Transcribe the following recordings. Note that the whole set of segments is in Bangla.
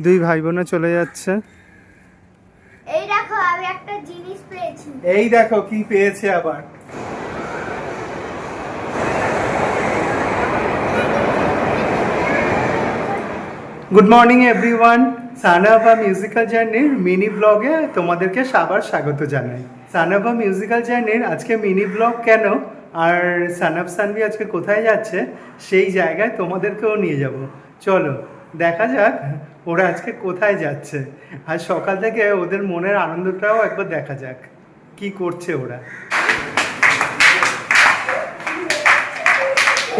দুই ভাই বোনে চলে যাচ্ছে। এই দেখো আমি একটা জিনিস পেয়েছি। এই দেখো কি পেয়েছে আবার। গুড মর্নিং এভরিওয়ান, সানাভা মিউজিক্যাল জার্নির মিনি ব্লগে তোমাদেরকে আবার স্বাগত জানাই। সানাভা মিউজিক্যাল জার্নির আজকে মিনি ব্লগ কেন আর সানাভ সানভি আজকে কোথায় যাচ্ছে সেই জায়গায় তোমাদেরকেও নিয়ে যাব। চলো দেখা যাক ওরা আজকে কোথায় যাচ্ছে, আর সকাল থেকে ওদের মনের আনন্দটাও একবার দেখা যাক কি করছে ওরা।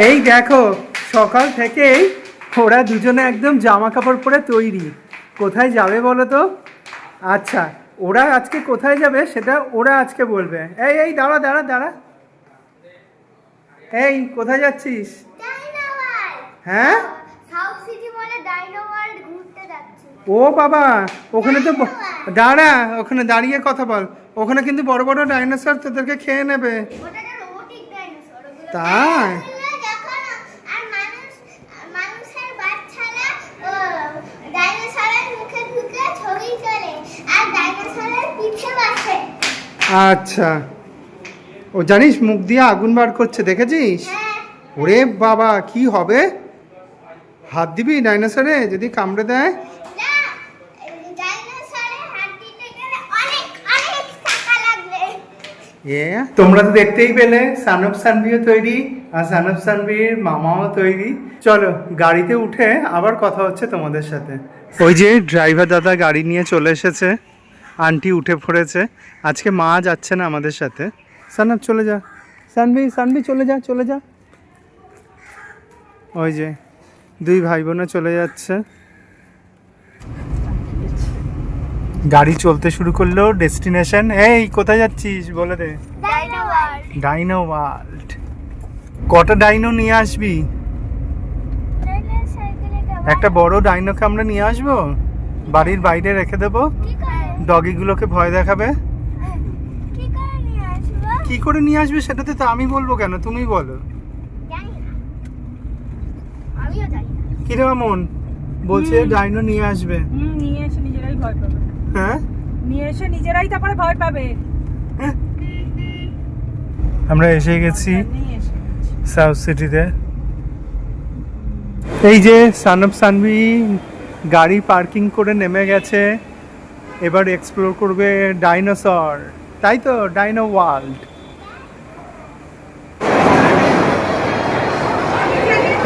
এই দেখো সকাল থেকেই ওরা দুজনে একদম জামা কাপড় পরে তৈরি। কোথায় যাবে বলো তো? আচ্ছা, ওরা আজকে কোথায় যাবে সেটা ওরা আজকে বলবে। এই এই দাঁড়া দাঁড়া দাঁড়া, এই কোথায় যাচ্ছিস? হ্যাঁ, সাউথ সিটি মলে ডাইনো ওয়ার্ল্ড ঘুরতে যাচ্ছি। ও বাবা, ওখানে তো দাঁড়া, ওখানে দাঁড়িয়ে কথা বল। ওখানে কিন্তু বড় বড় ডাইনোসর তোদেরকে খেয়ে নেবে। ওটা একটা রোবোটিক ডাইনোসর। তাই? আর মানুষের বাচ্চারা ডাইনোসরের মুখে ঢুকে ছবি তোলে আর ডাইনোসরের পিঠে বসে। আচ্ছা, ও জানিস মুখ দিয়ে আগুন বার করছে, দেখেছিস? হ্যাঁ। ওরে বাবা, কি হবে? হাত দিবি ডাইনোসরে যদি কামড়ে দেয়? না, ডাইনোসরের হাত দিতে গেলে অনেক অনেক টাকা লাগবে। তোমরা তো দেখতেই পেলে সানভ সানভিও তৈরি আর সানভ সানভির মামাও তৈরি। চলো গাড়িতে উঠে আবার কথা হচ্ছে তোমাদের সাথে। ওই যে ড্রাইভার দাদা গাড়ি নিয়ে চলে এসেছে, আন্টি উঠে পড়েছে। আজকে মা যাচ্ছে না আমাদের সাথে। সানভ চলে যা, সানভি সানভি চলে যা চলে যা। ওই যে দুই ভাই বোনে চলে যাচ্ছে। গাড়ি চলতে শুরু করলো। ডেস্টিনেশন, এই কোথায় যাচ্ছিস বলে দে। Dino world. Dino world. কটা ডাইনো নিয়ে আসবি? একটা বড় ডাইনোকে আমরা নিয়ে আসবো, বাড়ির বাইরে রেখে দেবো। কি করে? ডগিগুলোকে ভয় দেখাবে। কি করে নিয়ে আসবো? কি করে নিয়ে আসবে সেটাতে তো আমি বলবো কেন, তুমি বলো। জানি না। আমিও জানি না। কিরে মামুন বলছে ডাইনো নিয়ে আসবে। নিয়ে এসে নিজেরাই ভয় পাবে। হ্যাঁ, নিয়ে এসে নিজেরাই তারপরে ভয় পাবে। আমরা এসে গেছি নিয়ে এসে। সাউথ সিটিতে। এই যে সানভ সানভি গাড়ি পার্কিং করে নেমে গেছে। এবার এক্সপ্লোর করবে ডাইনোসর, তাই তো? Dino world.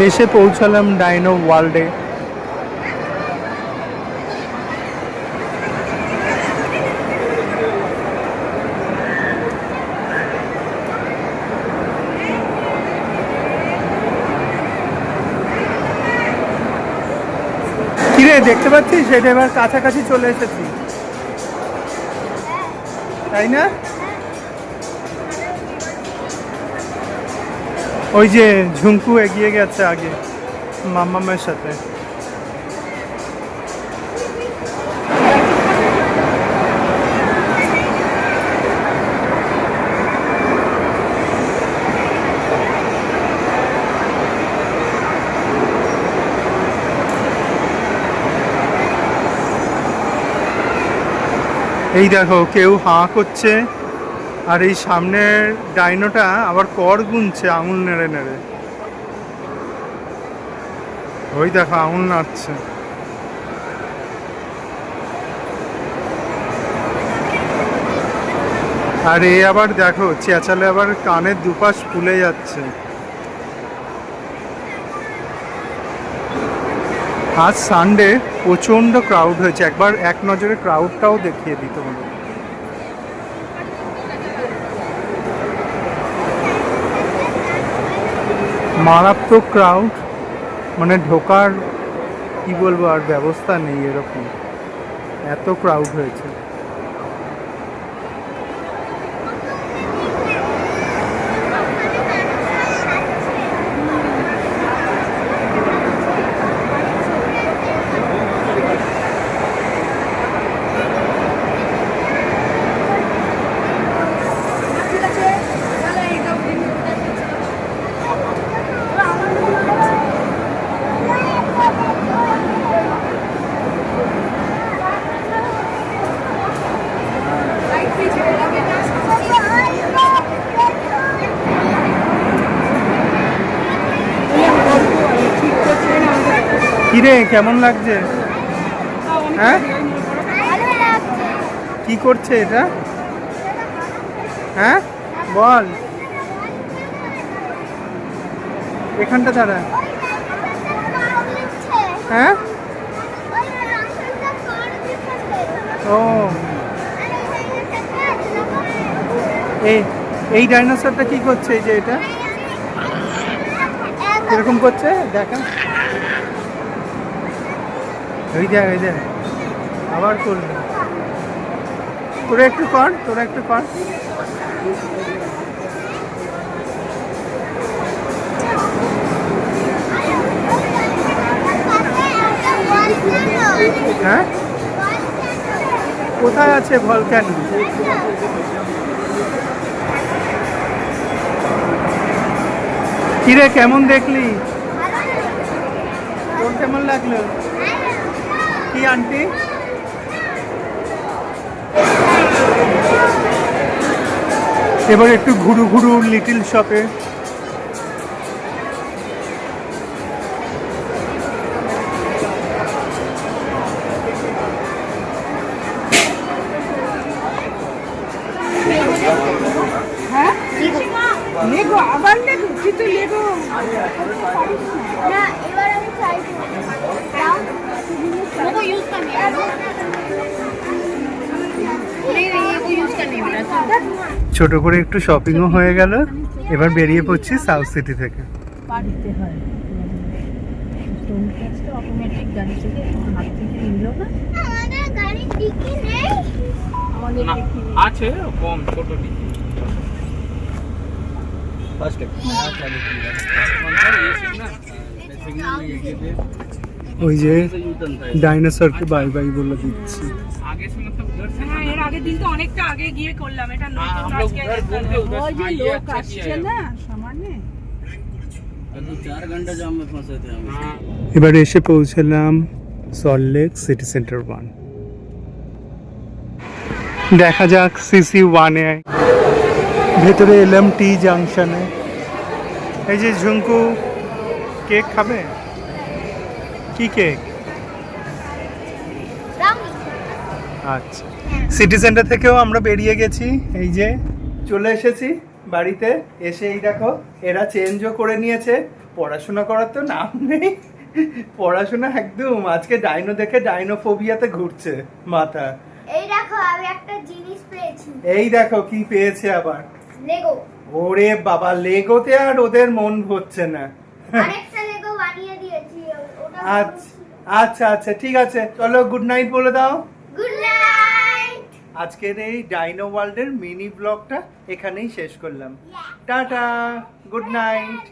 এসে পৌঁছালাম ডাইনো ওয়ার্ল্ডে। কিরে দেখতে পাচ্ছিস, এটা এবার কাছাকাছি চলে এসেছি, তাই না? ওই যে ঝুঙ্কু এগিয়ে গেছে আগে মাম্মামের সাথে। এই দেখো কেউ হাঁ করছে, আর এই সামনের ডাইনোটা আবার কর গুনছে আঙুল নেড়ে নেড়ে। ওই দেখো আঙুল নাড়ছে। আর এ আবার দেখো চেঁচালে আবার কানের দুপাশ ফুলে যাচ্ছে। আজ সানডে প্রচণ্ড ক্রাউড হয়েছে, একবার এক নজরে ক্রাউডটাও দেখিয়ে দিই তোমাদের। মারাত্মক ক্রাউড, মানে ঢোকার কি বলবো আর ব্যবস্থা নেই, এরকম এত ক্রাউড হয়েছে। রে কেমন লাগছে? হ্যাঁ ভালো লাগছে। কি করছে এটা? হ্যাঁ বল, এখানটা দাঁড়া। ওই ডাইনোসরটা পা দিচ্ছে। হ্যাঁ ওই ডাইনোসরটা পা দিচ্ছে। ও আর এই ডাইনোসরটা আছে না? এই এই ডাইনোসরটা কি করছে? এই যে এটা কিরকম করছে দেখা। ওই দেখ ওই দেখ আবার করবে। তোরা একটু কর, তোরা একটু কর। হ্যাঁ কোথায় আছে ভলক্যানো? কিরে কেমন দেখলি? তোর কেমন লাগলো? কি আন্টি? এবার একটু ঘুরু ঘুরু লিটল শপে। হ্যাঁ লেগো, আবার লেগো, তুই তো লেগো। না এবার আমি চাইবো। দাও। वो यूज करनी है नहीं नहीं ये को यूज करनी है बेटा ছোট করে একটু শপিংও হয়ে গেল। এবার বেরিয়ে পড়ছি সাউথ সিটি থেকে। বাড়িতে হয় স্টোন ক্যাচটা অটোমেটিক গাড়ি থেকে হাত থেকে নিল না। আমাদের গাড়ির ডিকি নেই। আমাদের না, দেখি আছে কম ছোট ডিকি ফার্স্ট ওই যে ডাইনোসরকে বাই বাই বলে দিচ্ছি। आगे से मतलब उधर से হ্যাঁ এর আগের দিন তো অনেকটা আগে গিয়ে করলাম, এটা हाँ, নতুন हम लोग আজকে उधर घूम के उधर ওই से যে आइए, লোক अच्छा আসছে किया है। না সামনে। तो 4 घंटे जाम में फंसे थे हम। हाँ, এবার এসে পৌঁছলাম সল্টলেক সিটি সেন্টার 1। দেখা যাক সিসি 1-এ ভেতরে এলাম টি জাংশনে। এই যে ঝুঙ্কু কেক খাবে? কি কেক? ব্রাউনি। আচ্ছা সিটি সেন্টার থেকেও আমরা বেরিয়ে গেছি। এই যে চলে এসেছি বাড়িতে। এসে এই দেখো এরা চেঞ্জও করে নিয়েছে। পড়াশোনা করার তো নাম নেই, পড়াশোনা একদম। আজকে ডাইনো দেখে ডাইনোফোবিয়াতে ঘুরছে মাথা। এই দেখো আমি একটা জিনিস পেয়েছি। এই দেখো কি পেয়েছে আবার। লেগো। ওরে বাবা, লেগোতে আর ওদের মন হচ্ছে না। আরেকটা লেগো বানিয়ে দিয়েছি। ওটা আচ্ছা আচ্ছা আচ্ছা ঠিক আছে, চলো গুড নাইট বলে দাও। Good night. আজকের এই ডাইনো ওয়ার্ল্ডের মিনি ব্লগটা এখানেই শেষ করলাম। Tata, good night.